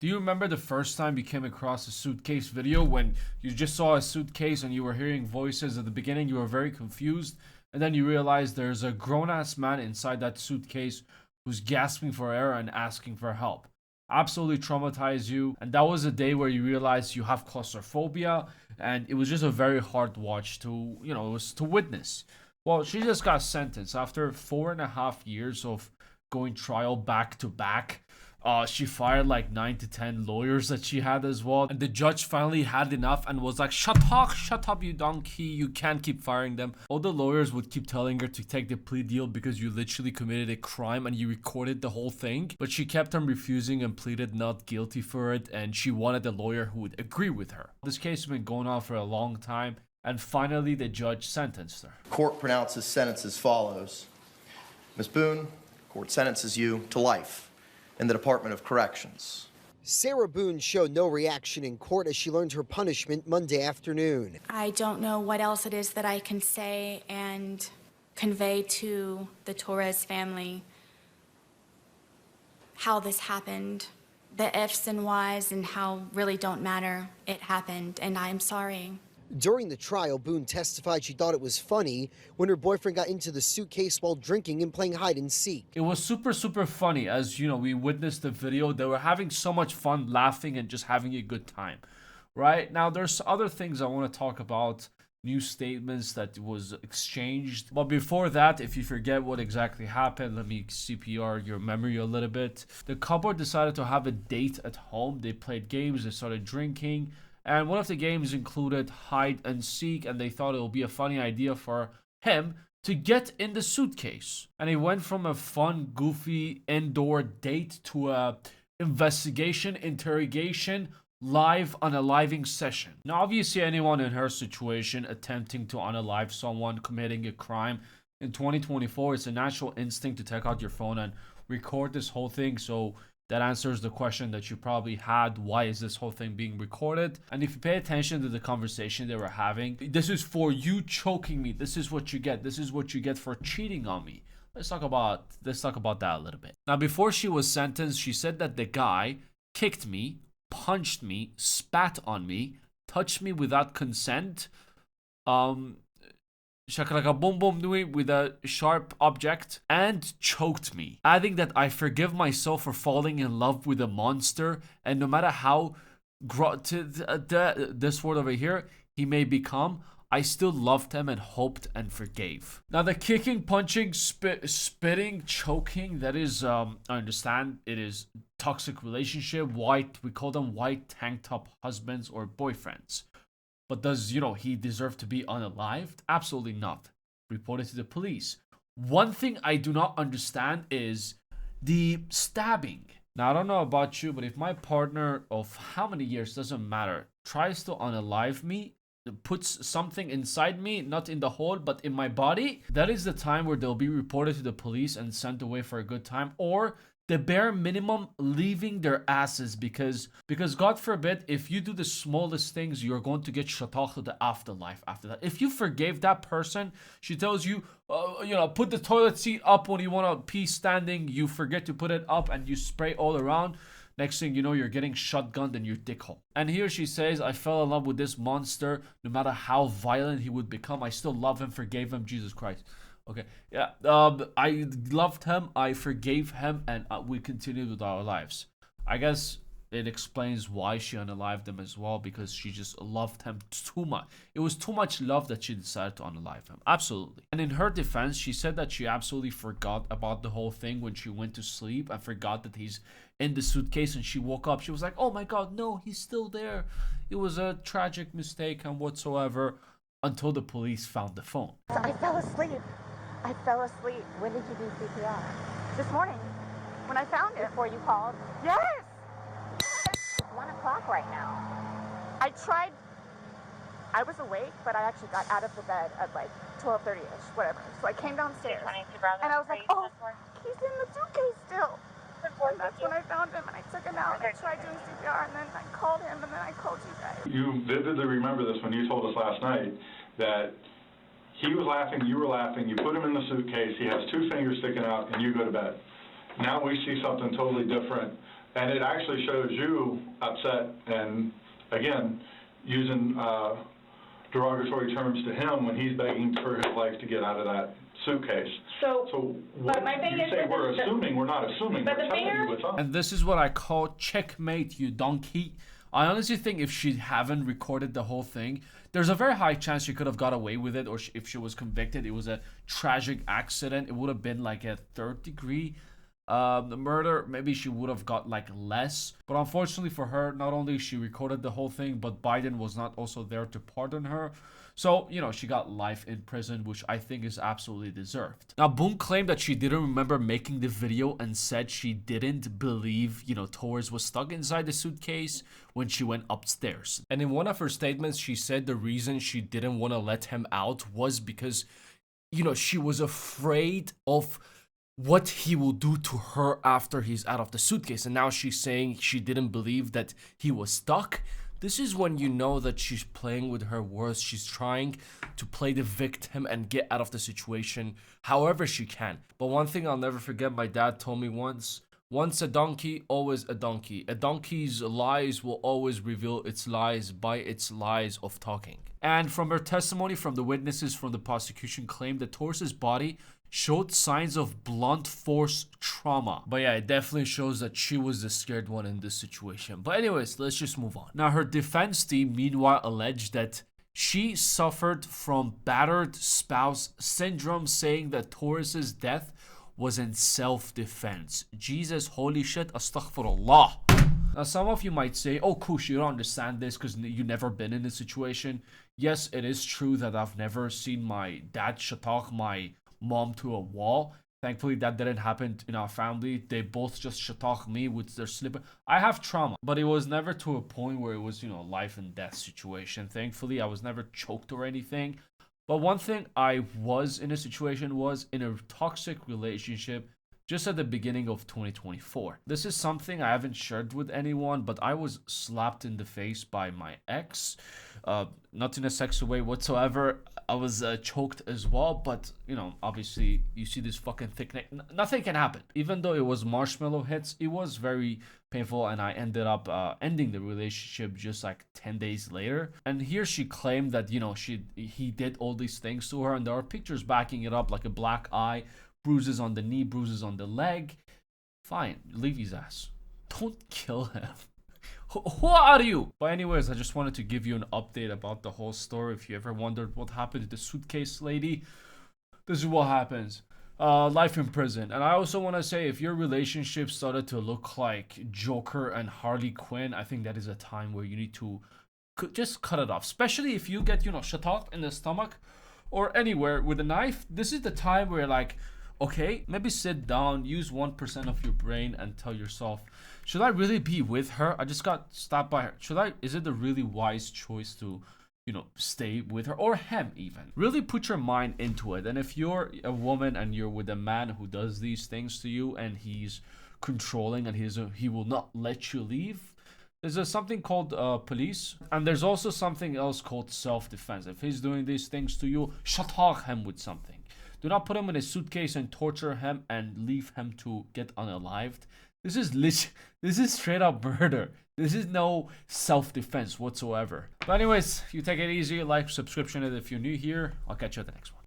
Do you remember the first time you came across a suitcase video when you just saw a suitcase and you were hearing voices at the beginning? You were very confused, and then you realize there's a grown ass man inside that suitcase who's gasping for air and asking for help. Absolutely traumatized you, and that was a day where you realized you have claustrophobia, and it was just a very hard watch to, it was to witness. Well, she just got sentenced after 4.5 years of going trial back to back. She fired like 9 to 10 lawyers that she had as well, and the judge finally had enough and was like, shut up, you donkey! You can't keep firing them." All the lawyers would keep telling her to take the plea deal because you literally committed a crime and you recorded the whole thing, but she kept on refusing and pleaded not guilty for it, and she wanted a lawyer who would agree with her. This case has been going on for a long time, and finally the judge sentenced her. Court pronounces sentence as follows. Ms. Boone, court sentences you to life in the Department of Corrections. Sarah Boone showed no reaction in court as she learned her punishment Monday afternoon. I don't know what else it is that I can say and convey to the Torres family how this happened. The ifs and whys and how really don't matter. It happened, and I'm sorry. During the trial, Boone testified she thought it was funny when her boyfriend got into the suitcase while drinking and playing hide and seek. It was super, super funny. As you know, we witnessed the video. They were having so much fun laughing and just having a good time. Right? Now, there's other things I want to talk about. New statements that was exchanged. But before that, if you forget what exactly happened, let me CPR your memory a little bit. The couple decided to have a date at home. They played games. They started drinking. And one of the games included hide and seek, and they thought it would be a funny idea for him to get in the suitcase. And it went from a fun, goofy indoor date to a investigation, interrogation, live unaliving session. Now, obviously, anyone in her situation attempting to unalive someone committing a crime in 2024, it's a natural instinct to take out your phone and record this whole thing. So that answers the question that you probably had. Why is this whole thing being recorded? And if you pay attention to the conversation they were having, this is for you choking me. This is what you get. This is what you get for cheating on me. Let's talk about that a little bit. Now, before she was sentenced, she said that the guy kicked me, punched me, spat on me, touched me without consent, shakalaka boom boom nui with a sharp object, and choked me, adding that I forgive myself for falling in love with a monster, and no matter how this word over here he may become, I still loved him and hoped and forgave. Now, the kicking, punching, spitting, choking, that is, I understand it is toxic relationship. We call them white tank top husbands or boyfriends. But does, he deserve to be unalived? Absolutely not. Reported to the police. One thing I do not understand is the stabbing. Now, I don't know about you, but if my partner of how many years, doesn't matter, tries to unalive me, puts something inside me, not in the hole, but in my body, that is the time where they'll be reported to the police and sent away for a good time, or the bare minimum, leaving their asses, because God forbid, if you do the smallest things, you're going to get shut off to the afterlife after that. If you forgave that person, she tells you, put the toilet seat up when you want to pee standing, you forget to put it up and you spray all around. Next thing you know, you're getting shotgunned in your dick hole. And here she says, I fell in love with this monster. No matter how violent he would become, I still love him, forgave him. Jesus Christ. Okay, yeah, I loved him, I forgave him, and we continued with our lives. I guess it explains why she unalived him as well, because she just loved him too much. It was too much love that she decided to unalive him. Absolutely. And in her defense, she said that she absolutely forgot about the whole thing when she went to sleep and forgot that he's in the suitcase, and she woke up. She was like, oh my God, no, he's still there. It was a tragic mistake and whatsoever, until the police found the phone. I fell asleep. When did you do CPR? This morning, when I found it. Before you called? Yes! It's 1 o'clock right now. I was awake, but I actually got out of the bed at like 12:30ish, whatever. So I came downstairs, and I was like, oh, he's in the suitcase still. And that's when I found him, and I took him out, and I tried doing CPR, and then I called him, and then I called you guys. You vividly remember this when you told us last night that he was laughing, you were laughing, you put him in the suitcase, he has 2 fingers sticking out, and you go to bed. Now we see something totally different And it actually shows you upset and, again, using derogatory terms to him when he's begging for his life to get out of that suitcase. So what but my thing you is say that we're the- assuming, we're not assuming, but we're the telling mayor- you what's up. And this is what I call checkmate, you donkey. I honestly think if she haven't recorded the whole thing, there's a very high chance she could have got away with it, or if she was convicted, it was a tragic accident. It would have been like a third-degree murder. Maybe she would have got like less. But unfortunately for her, not only she recorded the whole thing, but Biden was not also there to pardon her. So, you know, she got life in prison, which I think is absolutely deserved. Now, Boone claimed that she didn't remember making the video and said she didn't believe, you know, Torres was stuck inside the suitcase when she went upstairs. And in one of her statements, she said the reason she didn't want to let him out was because, you know, she was afraid of what he will do to her after he's out of the suitcase. And now she's saying she didn't believe that he was stuck. This is when you know that she's playing with her words. She's trying to play the victim and get out of the situation however she can. But one thing I'll never forget, my dad told me once a donkey, always a donkey. A donkey's lies will always reveal its lies by its lies of talking. And from her testimony, from the witnesses from the prosecution claimed that Torres's body showed signs of blunt force trauma. But yeah, it definitely shows that she was the scared one in this situation. But anyways, let's just move on. Now, her defense team meanwhile alleged that she suffered from battered spouse syndrome, saying that Torres's death was in self-defense. Jesus, holy shit, astaghfirullah. Now, some of you might say, oh, Koosh, you don't understand this because you've never been in this situation. Yes, it is true that I've never seen my dad shatak my mom to a wall. Thankfully, that didn't happen in our family. They both just shatak me with their slipper. I have trauma, but it was never to a point where it was, you know, life and death situation. Thankfully, I was never choked or anything. But one thing I was in a situation was in a toxic relationship just at the beginning of 2024. This is something I haven't shared with anyone, but I was slapped in the face by my ex. Not in a sexual way whatsoever. I was choked as well, but you know, obviously you see this fucking thick neck. Nothing can happen. Even though it was marshmallow hits, it was very painful, and I ended up ending the relationship just like 10 days later. And here she claimed that, you know, he did all these things to her, and there are pictures backing it up, like a black eye, bruises on the knee, bruises on the leg. Fine, leave his ass. Don't kill him. Who are you? But anyways, I just wanted to give you an update about the whole story. If you ever wondered what happened to the suitcase lady, this is what happens. Life in prison. And I also want to say, if your relationship started to look like Joker and Harley Quinn, I think that is a time where you need to just cut it off. Especially if you get, you know, shatak in the stomach or anywhere with a knife. This is the time where, like, okay, maybe sit down, use 1% of your brain and tell yourself, should I really be with her? I just got stopped by her. Is it a really wise choice to, you know, stay with her or him even? Really put your mind into it. And if you're a woman and you're with a man who does these things to you and he's controlling and he will not let you leave, there's something called police, and there's also something else called self-defense. If he's doing these things to you, shatak him with something. Do not put him in a suitcase and torture him and leave him to get unalived. This is straight up murder. This is no self-defense whatsoever. But anyways, you take it easy, like, subscription, and if you're new here, I'll catch you at the next one.